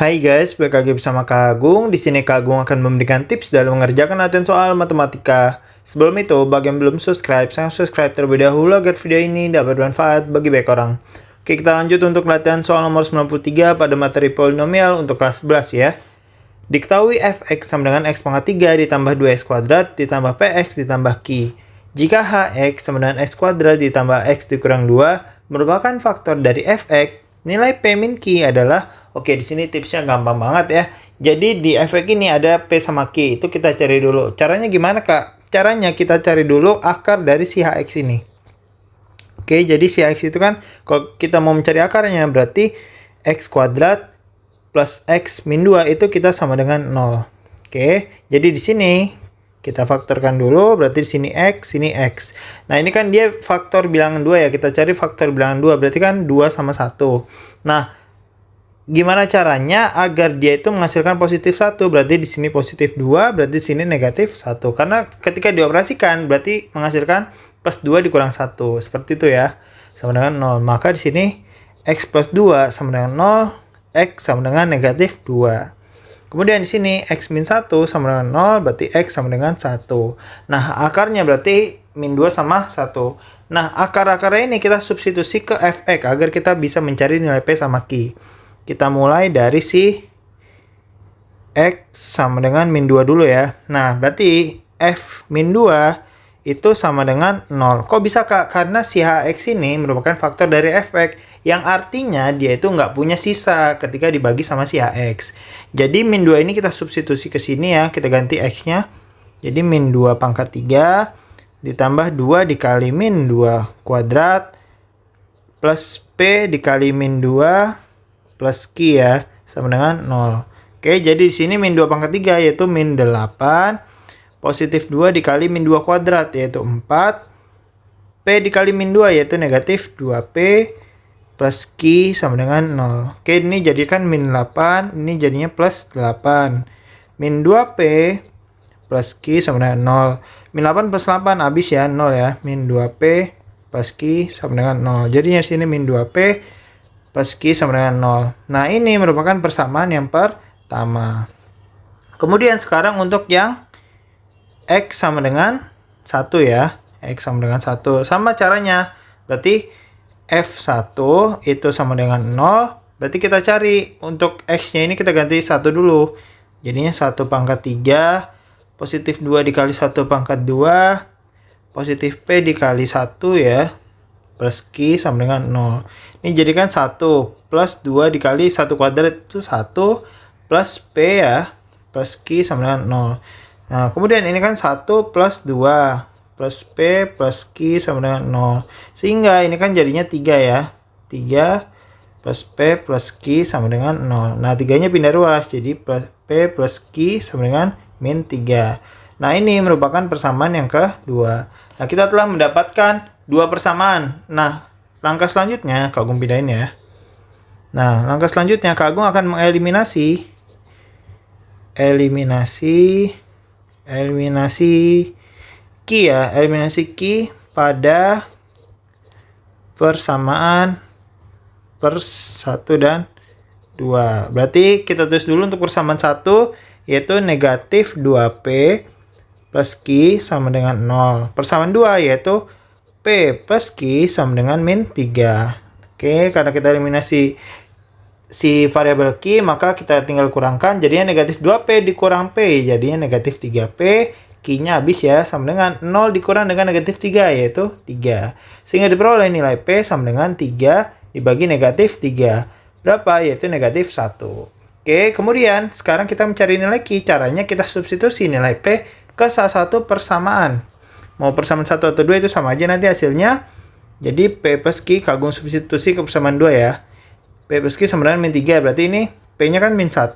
Hai guys, balik lagi bersama Kak Agung. Di sini Kak Agung akan memberikan tips dalam mengerjakan latihan soal matematika. Sebelum itu, bagi yang belum subscribe, saya subscribe terlebih dahulu agar video ini dapat bermanfaat bagi banyak orang. Oke, kita lanjut untuk latihan soal nomor 93 pada materi polinomial untuk kelas 11 ya. Diketahui fx sama dengan x pangkat 3 ditambah 2x kuadrat ditambah px ditambah q. Jika hx sama dengan x kuadrat ditambah x dikurang 2 merupakan faktor dari fx, nilai p min q adalah, oke di sini tipsnya gampang banget ya. Jadi di fx ini ada p sama q, itu kita cari dulu. Caranya gimana Kak? Caranya kita cari dulu akar dari si hx ini. Oke, jadi si hx itu kan kalau kita mau mencari akarnya berarti x kuadrat plus x min 2 itu kita sama dengan 0. Oke, jadi di sini kita faktorkan dulu, berarti di sini x. Nah, ini kan dia faktor bilangan 2 ya, kita cari faktor bilangan 2, berarti kan 2 sama 1. Nah, gimana caranya agar dia itu menghasilkan positif 1, berarti di sini positif 2, berarti di sini negatif 1. Karena ketika dioperasikan, berarti menghasilkan plus 2 dikurang 1, seperti itu ya, sama dengan 0. Maka di sini x plus 2 sama dengan 0, x sama dengan negatif 2. Kemudian di sini x min 1 sama dengan 0, berarti x sama dengan 1. Nah, akarnya berarti min 2 sama 1. Nah, akar-akarnya ini kita substitusi ke fx agar kita bisa mencari nilai p sama q. Kita mulai dari si x sama dengan min 2 dulu ya. Nah, berarti f min 2 itu sama dengan 0. Kok bisa Kak? Karena si hx ini merupakan faktor dari fx, yang artinya dia itu nggak punya sisa ketika dibagi sama si hx. Jadi min 2 ini kita substitusi ke sini ya, kita ganti x-nya. Jadi min 2 pangkat 3 ditambah 2 dikali min 2 kuadrat plus p dikali min 2 plus q ya, sama dengan 0. Oke, jadi di sini min 2 pangkat 3 yaitu min 8 positif 2 dikali min 2 kuadrat yaitu 4. P dikali min 2 yaitu negatif 2p plus q sama dengan 0. Oke, ini jadikan min 8, ini jadinya plus 8. Min 2p plus q sama dengan 0. Min 8 plus 8 habis ya, 0 ya. Min 2p plus q sama dengan 0. Jadinya sini min 2p plus q sama dengan 0. Nah, ini merupakan persamaan yang pertama. Kemudian sekarang untuk yang x sama dengan 1 ya. X sama dengan 1. Sama caranya. Berarti f1 itu sama dengan 0. Berarti kita cari untuk x-nya ini kita ganti 1 dulu. Jadinya 1 pangkat 3 positif 2 dikali 1 pangkat 2 positif p dikali 1 ya plus q sama dengan 0. Ini jadikan 1 plus 2 dikali 1 kuadrat itu 1 plus p ya plus q sama dengan 0. Nah, kemudian ini kan 1 plus 2 plus p plus q sama dengan 0. Sehingga ini kan jadinya 3 ya. 3 plus p plus q sama dengan 0. Nah, 3-nya pindah ruas. Jadi plus p plus q sama dengan min 3. Nah, ini merupakan persamaan yang kedua. Nah, kita telah mendapatkan dua persamaan. Nah, langkah selanjutnya, Kak Agung pindahin ya. Nah, langkah selanjutnya, Kak Agung akan mengeliminasi q ya, eliminasi q pada persamaan per 1 dan 2. Berarti kita tulis dulu untuk persamaan 1 yaitu negatif 2p plus q sama dengan 0. Persamaan 2 yaitu p plus q sama dengan min 3. Oke, karena kita eliminasi si variabel q, maka kita tinggal kurangkan, jadinya negatif 2p dikurang p, jadinya negatif 3p, q-nya habis ya, sama dengan 0 dikurang dengan negatif 3, yaitu 3. Sehingga diperoleh nilai p sama dengan 3 dibagi negatif 3. Berapa? Yaitu negatif 1. Oke, kemudian sekarang kita mencari nilai q, caranya kita substitusi nilai p ke salah satu persamaan. Mau persamaan 1 atau 2 itu sama aja nanti hasilnya. Jadi p plus q Kak Agung substitusi ke persamaan 2 ya. P plus Q sama dengan min 3. Berarti ini P-nya kan min 1.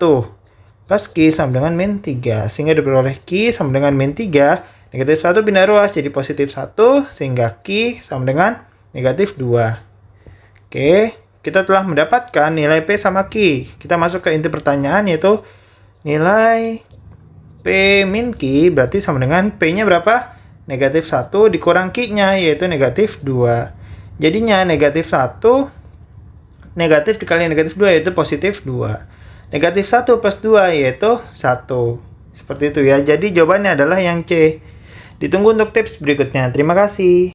Plus Q sama dengan min 3. Sehingga diperoleh Q sama dengan min 3. Negatif 1 pindah ruas jadi positif 1. Sehingga Q sama dengan negatif 2. Oke. Kita telah mendapatkan nilai P sama Q. Kita masuk ke inti pertanyaan yaitu nilai P min Q berarti sama dengan P-nya berapa? Negatif 1 dikurang Q-nya yaitu negatif 2. Jadinya negatif 1 negatif dikali negatif 2 yaitu positif 2. Negatif 1 plus 2 yaitu 1. Seperti itu ya. Jadi jawabannya adalah yang C. Ditunggu untuk tips berikutnya. Terima kasih.